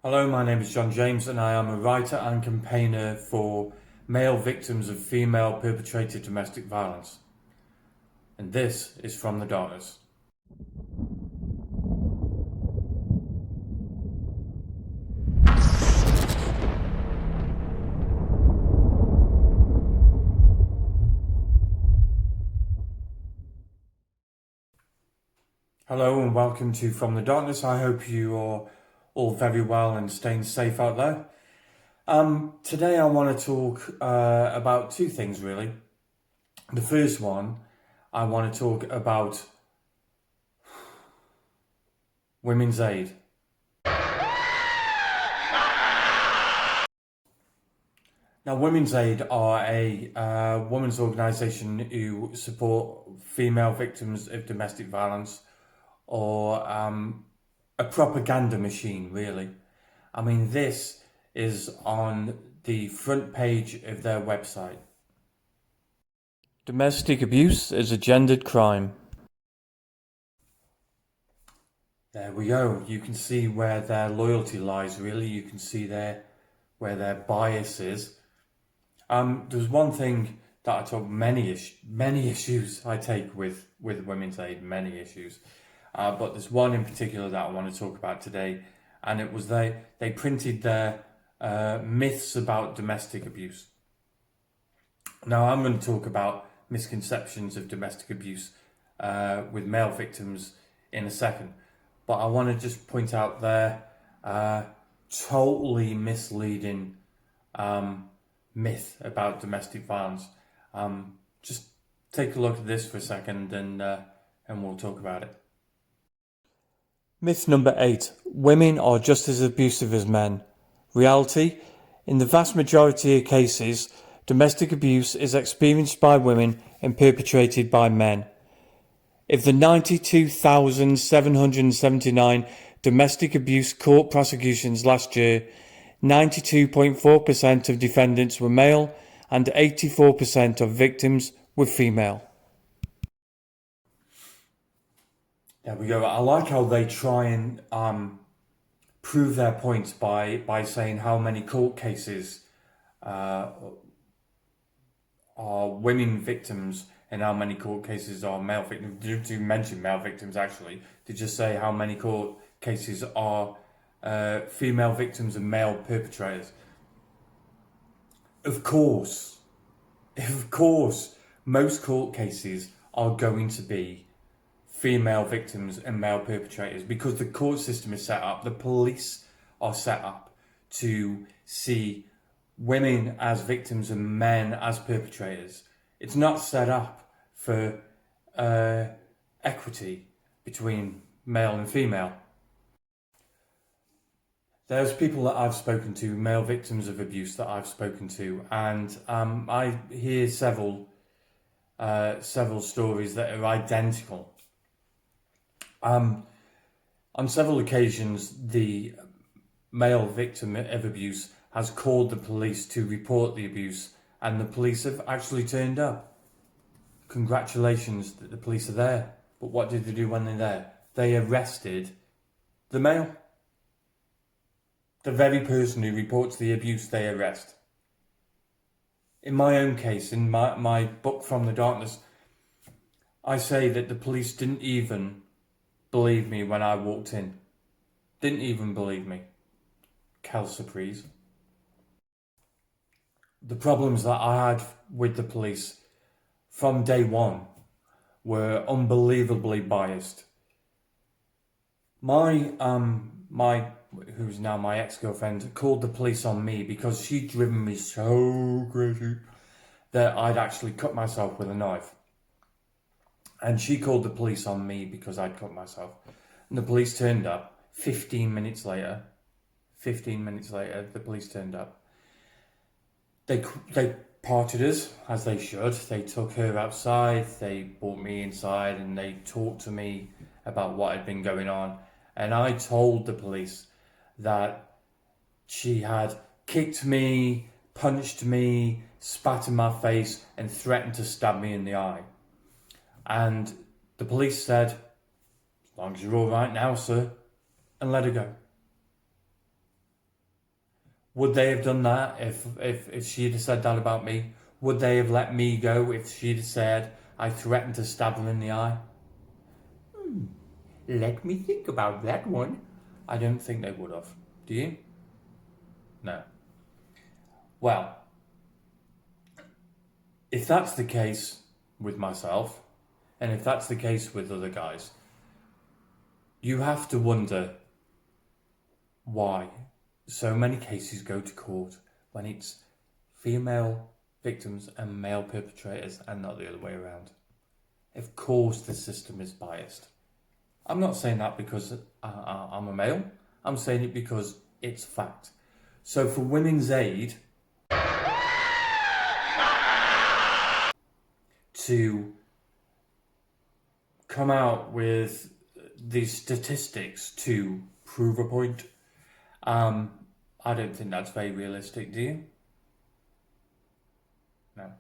Hello, my name is John James and I am a writer and campaigner for male victims of female perpetrated domestic violence. And this is From the Darkness. Hello and welcome to From the Darkness. I hope you are all very well and staying safe out there. Today I want to talk about two things really. The first one, I want to talk about Women's Aid. Now, Women's Aid are a women's organisation who support female victims of domestic violence, or a propaganda machine, really. I mean, this is on the front page of their website. Domestic abuse is a gendered crime. There we go. You can see where their loyalty lies, really. You can see where their bias is. There's one thing that I talk many issues I take with Women's Aid, many issues. But there's one in particular that I want to talk about today, and it was they printed their myths about domestic abuse. Now I'm going to talk about misconceptions of domestic abuse with male victims in a second, but I want to just point out their totally misleading myth about domestic violence. Just take a look at this for a second and we'll talk about it. Myth number 8. Women are just as abusive as men. Reality: in the vast majority of cases, domestic abuse is experienced by women and perpetrated by men. Of the 92,779 domestic abuse court prosecutions last year, 92.4% of defendants were male and 84% of victims were female. There we go. I like how they try and prove their point by saying how many court cases are women victims and how many court cases are male victims. Do mention male victims actually. They just say how many court cases are female victims and male perpetrators. Of course, most court cases are going to be female victims and male perpetrators because the court system is set up, the police are set up to see women as victims and men as perpetrators. It's not set up for equity between male and female. There's people that I've spoken to, male victims of abuse that I've spoken to, and I hear several stories that are identical. On several occasions, the male victim of abuse has called the police to report the abuse, and the police have actually turned up. Congratulations that the police are there. But what did they do when they're there? They arrested the male. The very person who reports the abuse, they arrest. In my own case, in my book From the Darkness, I say that the police didn't even believe me when I walked in. Didn't even believe me. Quelle surprise. The problems that I had with the police from day one were unbelievably biased. My who's now my ex-girlfriend, called the police on me because she'd driven me so crazy that I'd actually cut myself with a knife. And she called the police on me because I'd cut myself. And the police turned up 15 minutes later. 15 minutes later, the police turned up. They parted us, as they should. They took her outside, they brought me inside, and they talked to me about what had been going on. And I told the police that she had kicked me, punched me, spat in my face, and threatened to stab me in the eye. And the police said, "As long as you're all right now, sir," and let her go. Would they have done that if she'd have said that about me? Would they have let me go if she'd have said I threatened to stab her in the eye? Let me think about that one. I don't think they would have. Do you? No. Well, if that's the case with myself, and if that's the case with other guys, you have to wonder why so many cases go to court when it's female victims and male perpetrators and not the other way around. Of course, the system is biased. I'm not saying that because I'm a male. I'm saying it because it's fact. So for Women's Aid to come out with these statistics to prove a point, I don't think that's very realistic, do you? No.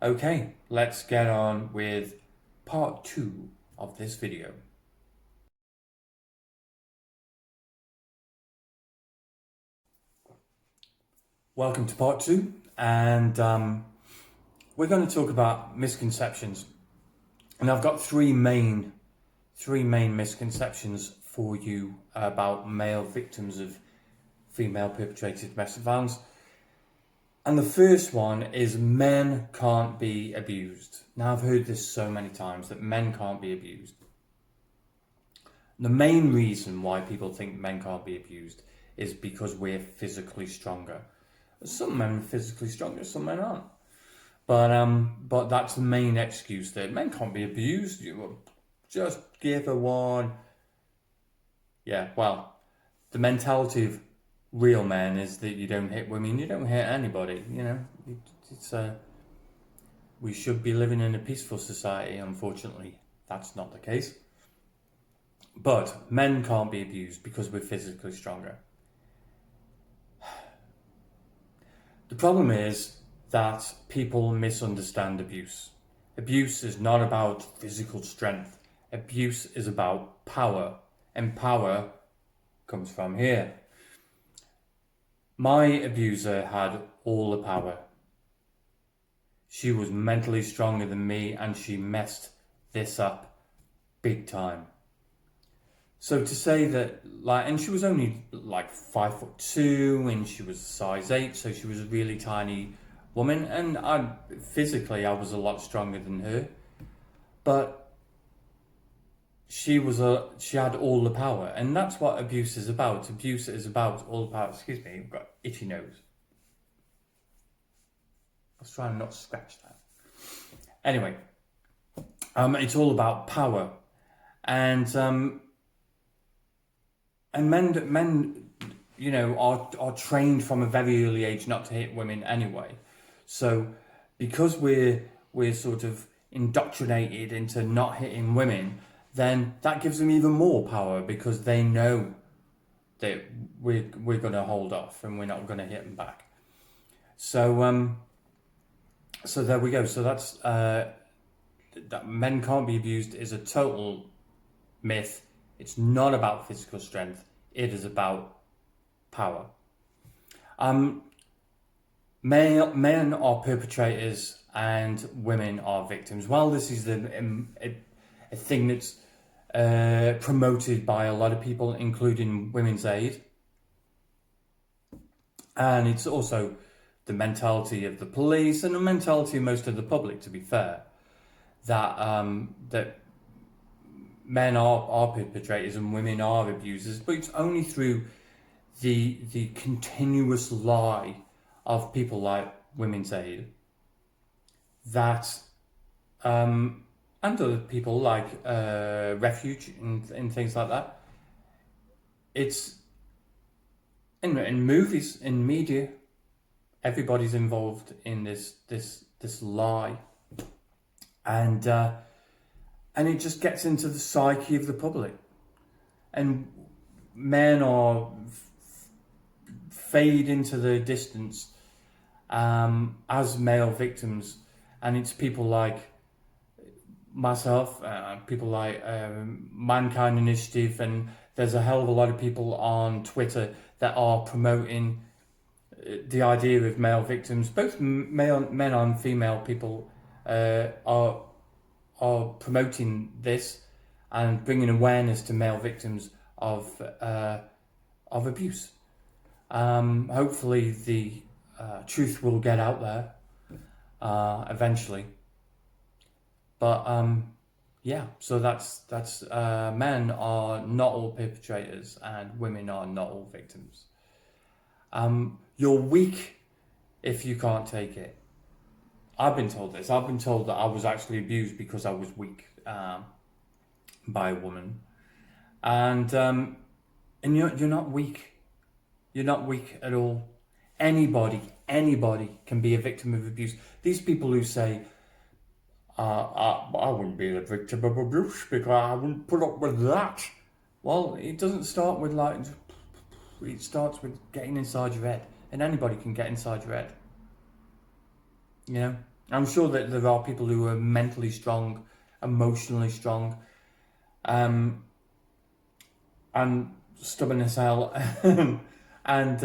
Okay, let's get on with part 2 of this video. Welcome to part 2, and we're going to talk about misconceptions. And I've got three main misconceptions for you about male victims of female perpetrated domestic violence. And the first one is men can't be abused. Now, I've heard this so many times that men can't be abused. The main reason why people think men can't be abused is because we're physically stronger. Some men are physically stronger, some men aren't. But that's the main excuse there. Men can't be abused. You just give her one. Yeah, well, the mentality of real men is that you don't hit women, you don't hit anybody. You know, it's we should be living in a peaceful society. Unfortunately, that's not the case. But men can't be abused because we're physically stronger. The problem is that people misunderstand abuse. Abuse is not about physical strength. Abuse is about power. And power comes from here. My abuser had all the power. She was mentally stronger than me and she messed this up big time. So to say that, and she was only 5'2" and she was size 8, so she was a really tiny woman, and physically I was a lot stronger than her, but she had all the power, and that's what abuse is about. Abuse is about all the power. Excuse me, I've got itchy nose. I was trying not to scratch that. Anyway, it's all about power, and men, you know, are trained from a very early age not to hit women anyway. So because we're sort of indoctrinated into not hitting women, then that gives them even more power because they know that we're going to hold off and we're not going to hit them back. So so there we go. So that's that men can't be abused is a total myth. It's not about physical strength. It is about power. Men are perpetrators and women are victims. Well, this is a thing that's promoted by a lot of people, including Women's Aid. And it's also the mentality of the police and the mentality of most of the public, to be fair, that that men are perpetrators and women are abusers, but it's only through the continuous lie of people like Women's Aid that and other people like Refuge and things like that. It's in movies, in media, everybody's involved in this lie, and it just gets into the psyche of the public, and men are fade into the distance as male victims, and it's people like myself, people like Mankind Initiative, and there's a hell of a lot of people on Twitter that are promoting the idea of male victims. Both male men and female people are promoting this and bringing awareness to male victims of abuse. Hopefully, the truth will get out there eventually. But yeah, so that's men are not all perpetrators and women are not all victims. You're weak if you can't take it. I've been told this. I've been told that I was actually abused because I was weak by a woman, and you're not weak. You're not weak at all. Anybody can be a victim of abuse. These people who say, I wouldn't be a victim of abuse because I wouldn't put up with that. Well, it doesn't start with like, it starts with getting inside your head. And anybody can get inside your head. You know? I'm sure that there are people who are mentally strong, emotionally strong, and stubborn as hell, and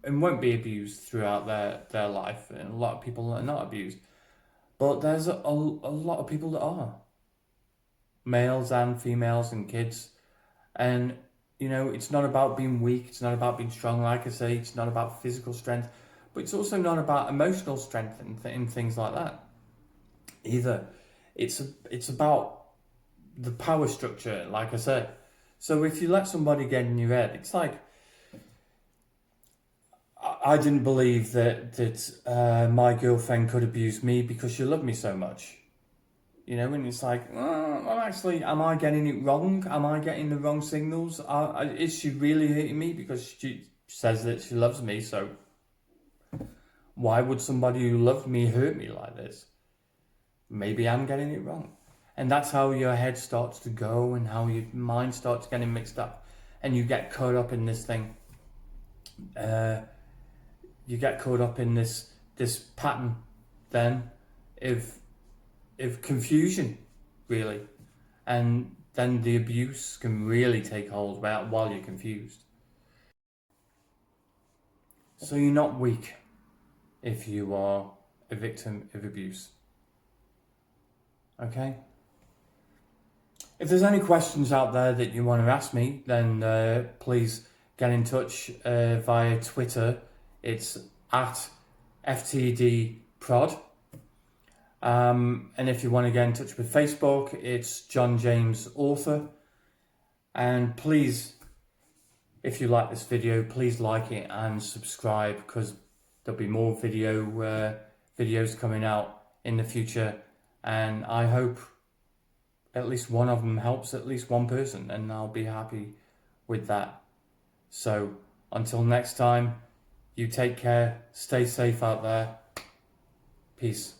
won't be abused throughout their life. And a lot of people are not abused. But there's a lot of people that are. Males and females and kids. And, you know, it's not about being weak. It's not about being strong, like I say. It's not about physical strength. But it's also not about emotional strength and things like that either. It's about the power structure, like I said. So if you let somebody get in your head, it's like, I didn't believe that my girlfriend could abuse me because she loved me so much. You know, and it's like, well, actually, am I getting it wrong? Am I getting the wrong signals? Is she really hating me because she says that she loves me? So why would somebody who loved me hurt me like this? Maybe I'm getting it wrong. And that's how your head starts to go and how your mind starts getting mixed up. And you get caught up in this thing. You get caught up in this pattern then of confusion, really. And then the abuse can really take hold while you're confused. So you're not weak if you are a victim of abuse. Okay? If there's any questions out there that you want to ask me, then please get in touch via Twitter. It's at FTDprod. And if you want to get in touch with Facebook, it's John James Author. And please, if you like this video, please like it and subscribe because there'll be more videos coming out in the future. And I hope at least one of them helps at least one person, and I'll be happy with that. So until next time, you take care, stay safe out there. Peace.